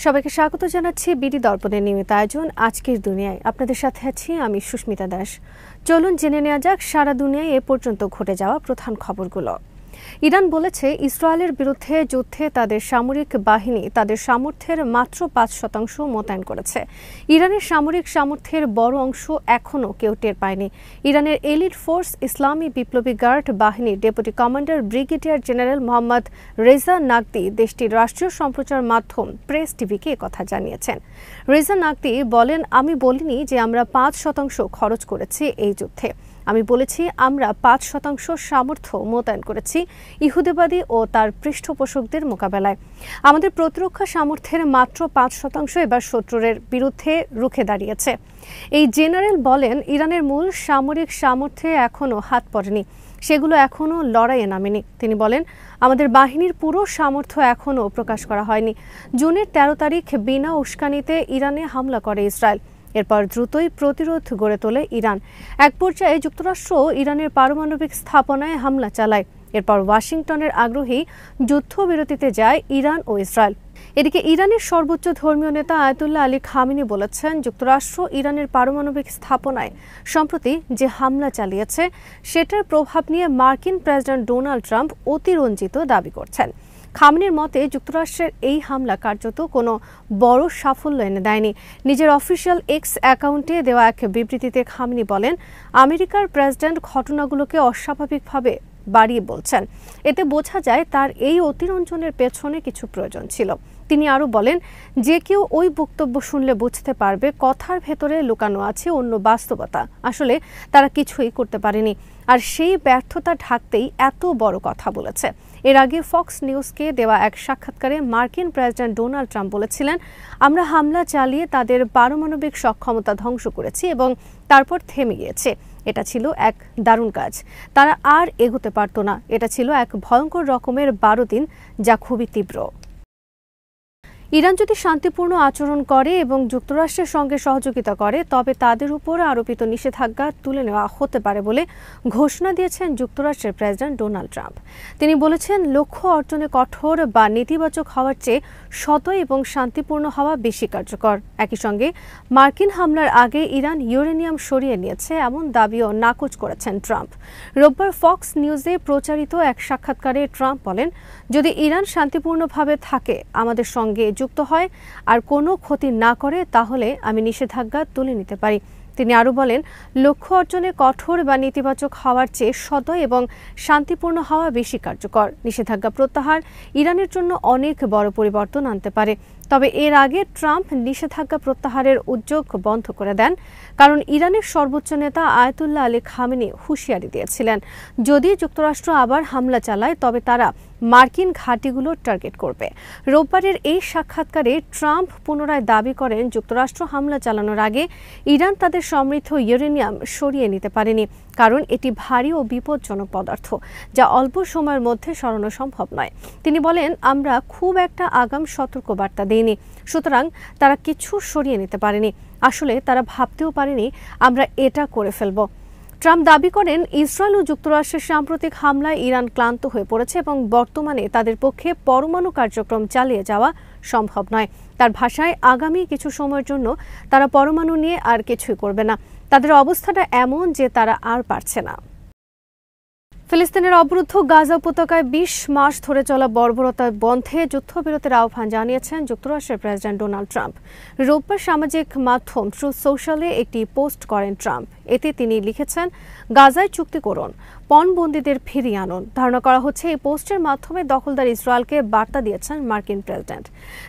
সবাইকে স্বাগত জানাচ্ছি বিডি দর্পণের নিয়মিত আয়োজন আজকের দুনিয়ায়। আপনাদের সাথে আছি আমি সুস্মিতা দাস। চলুন জেনে নেওয়া যাক সারা দুনিয়ায় এ পর্যন্ত ঘটে যাওয়া প্রধান খবরগুলো। ইরান বলেছে ইসরায়েলের বিরুদ্ধে যুদ্ধে তাদের সামরিক বাহিনী তাদের সামর্থ্যের মাত্র ৫% মোতায়েন করেছে। ইরানের সামরিক সামর্থ্যের বড় অংশ এখনও কেউ টের পায়নি। ইরানের এলিট ফোর্স ইসলামী বিপ্লবী গার্ড বাহিনীর deputy commander brigadier general Mohammad Reza Naqdi দেশটির রাষ্ট্রীয় সম্প্রচার মাধ্যম প্রেস টিভিকে একথা জানিয়েছেন। রেজা নাকদি বলেন, আমি বলিনি যে আমরা ৫% খরচ করেছি এই যুদ্ধে। আমি বলেছি আমরা ৫% সামর্থ্য মোতায়েন করেছি ইহুদিবাদী ও তার পৃষ্ঠপোষকদের মোকাবেলায়। আমাদের প্রতিরক্ষা সামর্থ্যের মাত্র ৫% এবার শত্রুর বিরুদ্ধে রুখে দাঁড়িয়েছে। এই জেনারেল বলেন, ইরানের মূল সামরিক সামর্থ্যে এখনও হাত পড়েনি, সেগুলো এখনও লড়াইয়ে নামেনি। তিনি বলেন, আমাদের বাহিনীর পুরো সামর্থ্য এখনও প্রকাশ করা হয়নি। জুনের ১৩ তারিখ বিনা উস্কানিতে ইরানে হামলা করে ইসরায়েল। এরপর দ্রুতই প্রতিরোধ গড়ে তোলে ইরান। এক পর্যায়ে যুক্তরাষ্ট্র ইরানের পারমাণবিক স্থাপনায় হামলা চালায়। এরপর ওয়াশিংটনের আগ্রহী যুদ্ধবিরতিতে যায় ইরান ও ইসরায়েল। এদিকে ইরানের সর্বোচ্চ ধর্মীয় নেতা আয়াতুল্লাহ আলী খামেনি বলেছেন, যুক্তরাষ্ট্র ইরানের পারমাণবিক স্থাপনায় সম্প্রতি যে হামলা চালিয়েছে সেটার প্রভাব নিয়ে মার্কিন প্রেসিডেন্ট ডোনাল্ড ট্রাম্প অতিরঞ্জিত দাবি করছেন। খামেনির মতে যুক্তরাষ্ট্রের এই হামলা কার্যত কোনো বড় সাফল্য এনে দেয়নি। নিজের অফিসিয়াল এক্স অ্যাকাউন্টে দেওয়া এক বিবৃতিতে খামেনি বলেন, আমেরিকার প্রেসিডেন্ট ঘটনাগুলোকে অস্বাভাবিকভাবে বাড়িয়ে বলছেন। এতে বোঝা যায় তার এই অতিরঞ্জনের পেছনে কিছু প্রয়োজন ছিল। তিনি আরও বলেন, যে কেউ ওই বক্তব্য শুনলে বুঝতে পারবে কথার ভেতরে লুকানো আছে অন্য বাস্তবতা। আসলে তারা কিছুই করতে পারেনি, আর সেই ব্যর্থতা ঢাকতেই এত বড় কথা বলেছে। এর আগে ফক্স নিউজকে দেওয়া এক সাক্ষাৎকারে মার্কিন প্রেসিডেন্ট ডোনাল্ড ট্রাম্প বলেছিলেন, আমরা হামলা চালিয়ে তাদের পারমাণবিক সক্ষমতা ধ্বংস করেছি এবং তারপর থেমে গিয়েছে। এটা ছিল এক দারুণ কাজ। তারা আর এগোতে পারত না। এটা ছিল এক ভয়ঙ্কর রকমের ১২ দিন, যা খুবই তীব্র। ইরান যদি শান্তিপূর্ণ আচরণ করে এবং যুক্তরাষ্ট্রের সঙ্গে সহযোগিতা করে তবে তাদের উপর আরোপিত নিষেধাজ্ঞা তুলে নেওয়া হতে পারে বলে ঘোষণা দিয়েছেন যুক্তরাষ্ট্রের প্রেসিডেন্ট ডোনাল্ড ট্রাম্প। তিনি বলেছেন, লক্ষ্য অর্জনে কঠোর বা নেতিবাচক হওয়ার চেয়ে সত এবং শান্তিপূর্ণ হওয়া বেশি কার্যকর। একই সঙ্গে মার্কিন হামলার আগে ইরান ইউরেনিয়াম সরিয়ে নিয়েছে এমন দাবিও নাকচ করেছেন ট্রাম্প। রোববার ফক্স নিউজে প্রচারিত এক সাক্ষাৎকারে ট্রাম্প বলেন, যদি ইরান শান্তিপূর্ণভাবে থাকে, আমাদের সঙ্গে যুক্ত হয় আর কোনো ক্ষতি না করে, তাহলে আমি নিষেধাজ্ঞা তুলে নিতে পারি। তিনি আরও বলেন, লক্ষ্য অর্জনে কঠোর বা নেতিবাচক হওয়ার চেয়ে সত এবং শান্তিপূর্ণ হওয়া বেশি কার্যকর। নিষেধাজ্ঞা প্রত্যাহার ইরানের জন্য অনেক বড় পরিবর্তন আনতে পারে। তবে এর আগে ট্রাম্প নিষেধাজ্ঞা প্রত্যাহারের উদ্যোগ বন্ধ করে দেন, কারণ ইরানের সর্বোচ্চ নেতা আয়াতুল্লাহ আলী খামেনি হুঁশিয়ারি দিয়েছিলেন, যদি যুক্তরাষ্ট্র আবার হামলা চালায় তবে তারা মার্কিন ঘাঁটিগুলো টার্গেট করবে। রোববারের এই সাক্ষাৎকারে ট্রাম্প পুনরায় দাবি করেন, যুক্তরাষ্ট্র হামলা চালানোর আগে ইরান তাদের সমৃদ্ধ ইউরেনিয়াম সরিয়ে নিতে পারেনি, কারণ এটি ভারী ও বিপজ্জনক পদার্থ, যা অল্প সময়ের মধ্যে সরানো সম্ভব নয়। তিনি বলেন, আমরা খুব একটা আগাম সতর্কবার্তা দেইনি, সুতরাং তারা কিছু সরিয়ে নিতে পারেনি। আসলে তারা ভাবতেও পারেনি আমরা এটা করে ফেলব। ট্রাম্প দাবি করেন, ইসরায়েল ও যুক্তরাষ্ট্রের সাম্প্রতিক হামলায় ইরান ক্লান্ত হয়ে পড়েছে এবং বর্তমানে তাদের পক্ষে পরমাণু কার্যক্রম চালিয়ে যাওয়া সম্ভব নয়। তার ভাষায়, আগামী কিছু সময়ের জন্য তারা পরমাণু নিয়ে আর কিছুই করবে না। তাদের অবস্থাটা এমন যে তারা আর পারছে না। ফিলিস্তিনের অবরুদ্ধ গাজা উপত্যকায় ২০ মাস ধরে চলা বর্বরতা বন্ধে যুদ্ধবিরতির আহ্বান জানিয়েছেন যুক্তরাষ্ট্রের প্রেসিডেন্ট ডোনাল্ড ট্রাম্প। রোববার সামাজিক মাধ্যম ট্রুথ সোশ্যালে একটি পোস্ট করেন ট্রাম্প। এতে তিনি লিখেছেন, গাজায় চুক্তি করুন, পণবন্দীদের ফিরিয়ে আনুন। ধারণা করা হচ্ছে এই পোস্টের মাধ্যমে দখলদার ইসরায়েলকে বার্তা দিয়েছেন মার্কিন প্রেসিডেন্ট।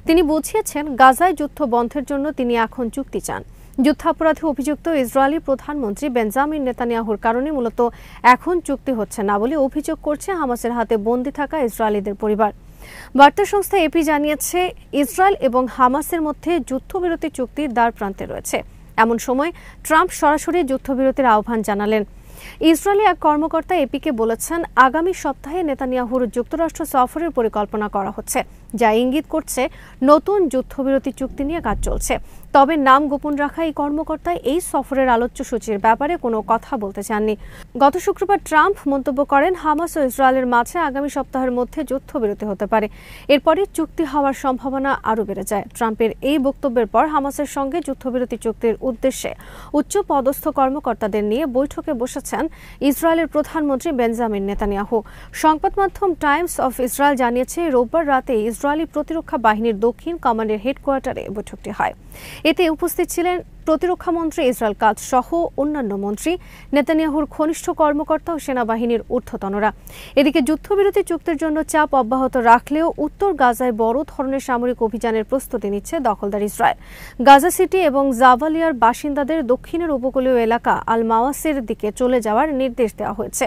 তিনি বুঝিয়েছেন, গাজায় যুদ্ধ বন্ধের জন্য তিনি এখন চুক্তি চান। যুদ্ধাপরাধে অভিযুক্ত ইসরায়েলি প্রধানমন্ত্রী বেঞ্জামিন নেতানিয়াহুর কারণে মূলত এখন চুক্তি হচ্ছে না বলে অভিযোগ করছে হামাসের হাতে বন্দী থাকা ইসরায়েলিদের পরিবার। বার্তা সংস্থা এপি জানিয়েছে, ইসরায়েল এবং হামাসের মধ্যে যুদ্ধবিরতি চুক্তির দ্বারপ্রান্তে রয়েছে। এমন সময় ট্রাম্প সরাসরি যুদ্ধবিরতির আহ্বান জানালেন। ইসরায়েলি এক কর্মকর্তা এপিকে বলেছেন, আগামী সপ্তাহে নেতানিয়াহুর যুক্তরাষ্ট্র সফরের পরিকল্পনা করা হচ্ছে। যা ইঙ্গিত করছে নতুন যুদ্ধবিরতি চুক্তি নিয়ে কাজ চলছে। তবে নাম গোপন রাখা এই কর্মকর্তা এই সফরের আলোচ্য সূচির ব্যাপারে কোনো কথা বলতে চাননি। গত শুক্রবার ট্রাম্প মন্তব্য করেন, হামাস ও ইসরায়েলের মাঝে আগামী সপ্তাহের মধ্যে যুদ্ধবিরতি হতে পারে। এরপরই চুক্তি হওয়ার সম্ভাবনা আরও বেড়ে যায়। ট্রাম্পের এই বক্তব্যের পর হামাসের সঙ্গে যুদ্ধবিরতি চুক্তির উদ্দেশ্যে উচ্চ পদস্থ কর্মকর্তাদের নিয়ে বৈঠকে বসেছেন ইসরায়েলের প্রধানমন্ত্রী বেঞ্জামিন নেতানিয়াহু। সংবাদ মাধ্যম টাইমস অফ ইসরায়েল জানিয়েছে, রোববার রাতে ইসরায়েলি প্রতিরক্ষা বাহিনীর দক্ষিণ কমান্ডের হেডকোয়ার্টারে বৈঠকটি হয়। এতে উপস্থিত ছিলেন প্রতিরক্ষামন্ত্রী ইসরায়েল কাৎজ সহ অন্যান্য মন্ত্রী, নেতানিয়াহুর ঘনিষ্ঠ কর্মকর্তা ও সেনাবাহিনীর ঊর্ধ্বতনরা। এদিকে যুদ্ধবিরতি চুক্তির জন্য চাপ অব্যাহত রাখলেও উত্তর গাজায় বড় ধরনের সামরিক অভিযানের প্রস্তুতি নিচ্ছে দখলদার ইসরায়েল। গাজা সিটি এবং জাবালিয়ার বাসিন্দাদের দক্ষিণের উপকূলীয় এলাকা আল মাওয়াসির দিকে চলে যাওয়ার নির্দেশ দেওয়া হয়েছে।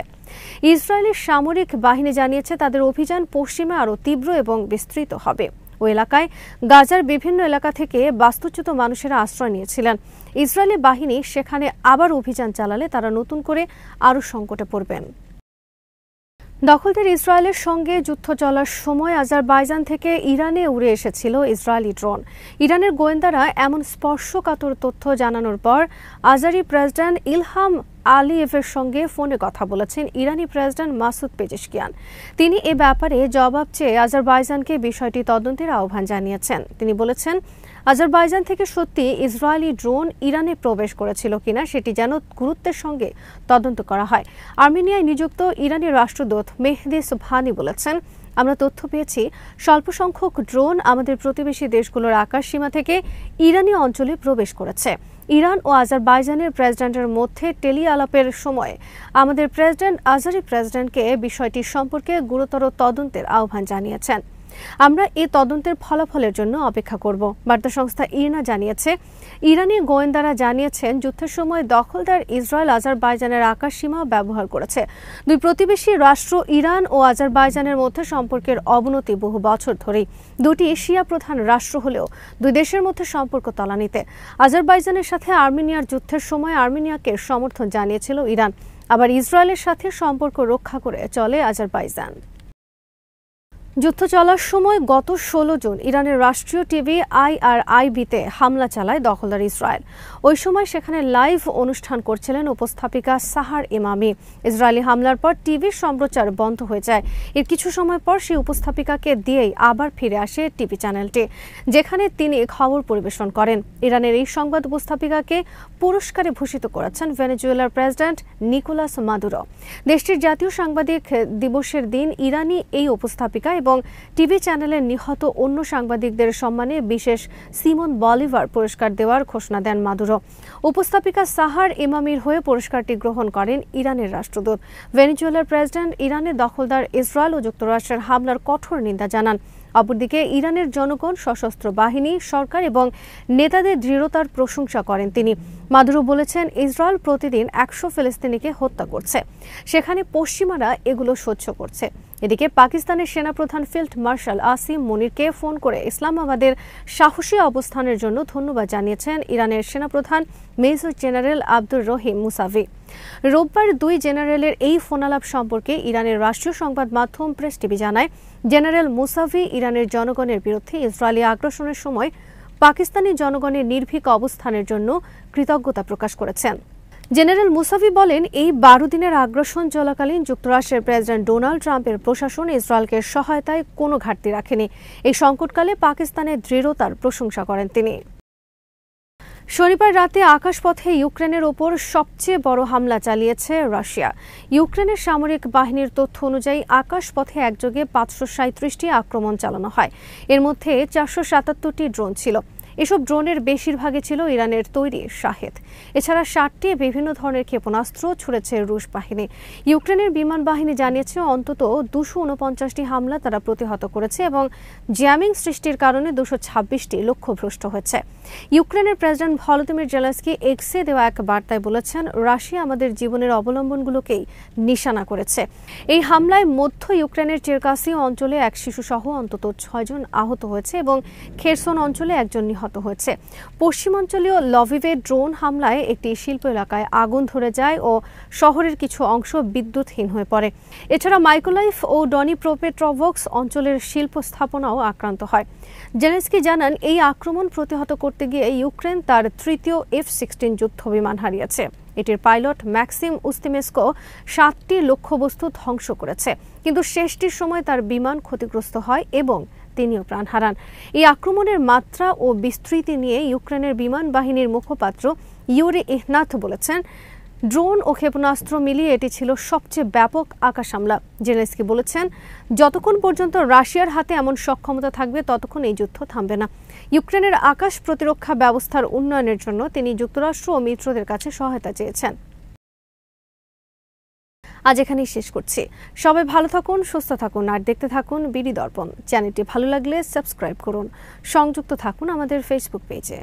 ইসরায়েলের সামরিক বাহিনী জানিয়েছে, তাদের অভিযান পশ্চিমে আরও তীব্র এবং বিস্তৃত হবে। ওই এলাকায় গাজার বিভিন্ন এলাকা থেকে বাস্তুচ্যুত মানুষেরা আশ্রয় নিয়েছিলেন। ইসরায়েলি বাহিনী সেখানে আবার অভিযান চালালে তারা নতুন করে আরও সংকটে পড়বেন। দখলদার ইসরায়েলের সঙ্গে যুদ্ধ চলার সময় আজারবাইজান থেকে ইরানে উড়ে এসেছিল ইসরায়েলি ড্রোন। ইরানের গোয়েন্দারা এমন স্পর্শকাতর তথ্য জানানোর পর আজারি প্রেসিডেন্ট ইলহাম আলিয়েভের সঙ্গে ফোনে কথা বলেছেন ইরানি প্রেসিডেন্ট মাসুদ পেজেশকিয়ান। তিনি এ ব্যাপারে জবাব চেয়ে আজারবাইজানকে বিষয়টি তদন্তের আহ্বান জানিয়েছেন। তিনি বলেছেন, আজারবাইজান থেকে সত্যি ইসরায়েলি ড্রোন ইরানে প্রবেশ করেছিল কিনা সেটি যেন গুরুত্বের সঙ্গে তদন্ত করা হয়। আর্মেনিয়ায় নিযুক্ত ইরানি রাষ্ট্রদূত মেহদি সুবহানি বলেছেন, আমরা তথ্য পেয়েছি স্বল্প সংখ্যক ড্রোন আমাদের প্রতিবেশী দেশগুলোর আকাশসীমা থেকে ইরানি অঞ্চলে প্রবেশ করেছে। ইরান ও আজারবাইজানের প্রেসিডেন্টের মধ্যে টেলি আলাপের সময় আমাদের প্রেসিডেন্ট আজারি প্রেসিডেন্টকে বিষয়টি সম্পর্কে গুরুতর তদন্তের আহ্বান জানিয়েছেন। আমরা এই তদন্তের ফলাফলের জন্য অপেক্ষা করব। বার্তা সংস্থা ইরনা জানিয়েছে, ইরানি গোয়েন্দারা জানিয়েছেন যুদ্ধের সময় দখলদার ইসরায়েল আজারবাইজানের আকাশসীমা ব্যবহার করেছে। দুই প্রতিবেশী রাষ্ট্র ইরান ও আজারবাইজানের মধ্যে সম্পর্কের অবনতি বহু বছর ধরেই। দুটি এশিয়া প্রধান রাষ্ট্র হলেও দুই দেশের মধ্যে সম্পর্ক তলানিতে। আজারবাইজানের সাথে আর্মেনিয়ার যুদ্ধের সময় আর্মেনিয়াকে সমর্থন জানিয়েছিল ইরান, আবার ইসরায়েলের সাথে সম্পর্ক রক্ষা করে চলে আজারবাইজান। যুদ্ধ চলার সময় গত 16 জুন ইরানের রাষ্ট্রীয় টিভি IRIB-তে হামলা চালায় দখলদার ইসরায়েল। ওই সময় সেখানে লাইভ অনুষ্ঠান করছিলেন উপস্থাপিকা সাহার ইমামি। ইসরায়েলি হামলার পর টিভির সম্প্রচার বন্ধ হয়ে যায়। এর কিছু সময় পর সেই উপস্থাপিকাকে দিয়েই আবার ফিরে আসে টিভি চ্যানেলটি, যেখানে তিনি খবর পরিবেশন করেন। ইরানের এই সংবাদ উপস্থাপিকাকে পুরস্কারে ভূষিত করেছেন ভেনেজুয়েলার প্রেসিডেন্ট নিকোলাস মাদুরো। দেশটির জাতীয় সাংবাদিক দিবসের দিন ইরানি এই উপস্থাপিকা এবং টিভি চ্যানেলের নিহত অন্য সাংবাদিকদের সম্মানে বিশেষ সিমন বলিভার পুরস্কার দেওয়ার ঘোষণা দেন মাদুরো। উপস্থাপিকা সাহার ইমামির হয়ে পুরস্কারটি গ্রহণ করেন ইরানের রাষ্ট্রদূত। ভেনেজুয়েলার প্রেসিডেন্ট ইরানের দখলদার ইসরায়েল ও যুক্তরাষ্ট্রের হামলার কঠোর নিন্দা জানান। অপরদিকে ইরানের জনগণ, সশস্ত্র বাহিনী, সরকার এবং নেতাদের দৃঢ়তার প্রশংসা করেন তিনি। মাদুরো বলেছেন, ইসরায়েল প্রতিদিন 100 ফিলিস্তিনিকে হত্যা করছে, সেখানে পশ্চিমারা এগুলো সহ্য করছে। এদিকে পাকিস্তানের সেনাপ্রধান ফিল্ড মার্শাল আসিম মনিরকে ফোন করে ইসলামাবাদের সাহসী অবস্থানের জন্য ধন্যবাদ জানিয়েছেন ইরানের সেনাপ্রধান major general Abdur Rahim Musavi. রোববার দুই জেনারেলের এই ফোনালাপ সম্পর্কে ইরানের রাষ্ট্রীয় সংবাদ মাধ্যম প্রেস টিভি জানায়, জেনারেল মুসাভি ইরানের জনগণের বিরুদ্ধে ইসরায়েলি আগ্রাসনের সময় পাকিস্তানি জনগণের নির্ভীক অবস্থানের জন্য কৃতজ্ঞতা প্রকাশ করেছেন। জেনারেল মুসাভি বলেন, এই 12 দিনের আগ্রাসন চলাকালীন যুক্তরাষ্ট্রের প্রেসিডেন্ট ডোনাল্ড ট্রাম্পের প্রশাসন ইসরায়েলকে সহায়তায় কোনো ঘাটতি রাখেনি। এই সংকটকালে পাকিস্তানের দৃঢ়তার প্রশংসা করেন তিনি। শনিবার রাতে আকাশপথে ইউক্রেনের ওপর সবচেয়ে বড় হামলা চালিয়েছে রাশিয়া। ইউক্রেনের সামরিক বাহিনীর তথ্য অনুযায়ী আকাশপথে একযোগে 537টি আক্রমণ চালানো হয়। এর মধ্যে 477টি ড্রোন ছিল। এসব ড্রোনের বেশিরভাগই ছিল ইরানের তৈরি শাহেদ। এছাড়া 60টি বিভিন্ন ধরনের ক্ষেপণাস্ত্র ছুড়েছে রুশ বাহিনী। ইউক্রেনের বিমান বাহিনী জানিয়েছে অন্তত 249টি হামলা তারা প্রতিহত করেছে এবং জ্যামিং সৃষ্টির কারণে 226টি লক্ষ্যভ্রষ্ট হয়েছে। ইউক্রেনের প্রেসিডেন্ট ভলোদিমির জেলেনস্কি এক্সে দেওয়া এক বার্তায় বলেছেন, রাশিয়া আমাদের জীবনের অবলম্বনগুলোকেই নিশানা করেছে। এই হামলায় মধ্য ইউক্রেনের চেরকাসি অঞ্চলে এক শিশুসহ অন্তত 6 জন আহত হয়েছে এবং খেরসন অঞ্চলে একজন নিহত নিহত হয়েছে। পশ্চিমাঞ্চলীয় লভিভে ড্রোন হামলায় একটি শিল্প এলাকায় আগুন ধরে যায় ও শহরের কিছু অংশ বিদ্যুৎহীন হয়ে পড়ে। এছাড়া মাইকোলাইভ ও ডনিপ্রোপেট্রোভস্ক অঞ্চলের শিল্প স্থাপনাও আক্রান্ত হয়। জেলেনস্কি জানান, এই আক্রমণ প্রতিহত করতে গিয়ে ইউক্রেন তার তৃতীয় F-16 যুদ্ধবিমান হারিয়েছে। এটির পাইলট ম্যাক্সিম উস্তিমেস্কো 7টি লক্ষ্যবস্তু ধ্বংস করেছে, কিন্তু শেষটির সময় তার বিমান ক্ষতিগ্রস্ত হয় এবং তিনিও প্রাণ হারান। এই আক্রমণের মাত্রা ও বিস্তৃতি নিয়ে ইউক্রেনের বিমান বাহিনীর মুখপাত্র ইউরি ইহনাথ বলেছেন, ড্রোন ও ক্ষেপণাস্ত্র মিলিয়ে এটি ছিল সবচেয়ে ব্যাপক আকাশ হামলা। জেলেনস্কি বলেছেন, যতক্ষণ পর্যন্ত রাশিয়ার হাতে এমন সক্ষমতা থাকবে ততক্ষণ এই যুদ্ধ থামবে না। ইউক্রেনের আকাশ প্রতিরক্ষা ব্যবস্থার উন্নয়নের জন্য তিনি যুক্তরাষ্ট্র ও মিত্রদের কাছে সহায়তা চেয়েছেন। আজ এখানেই শেষ করছি। সবাই ভালো থাকুন, সুস্থ থাকুন আর দেখতে থাকুন বিডি দর্পণ। চ্যানেলটি ভালো লাগলে সাবস্ক্রাইব করুন। সংযুক্ত থাকুন আমাদের ফেসবুক পেজে।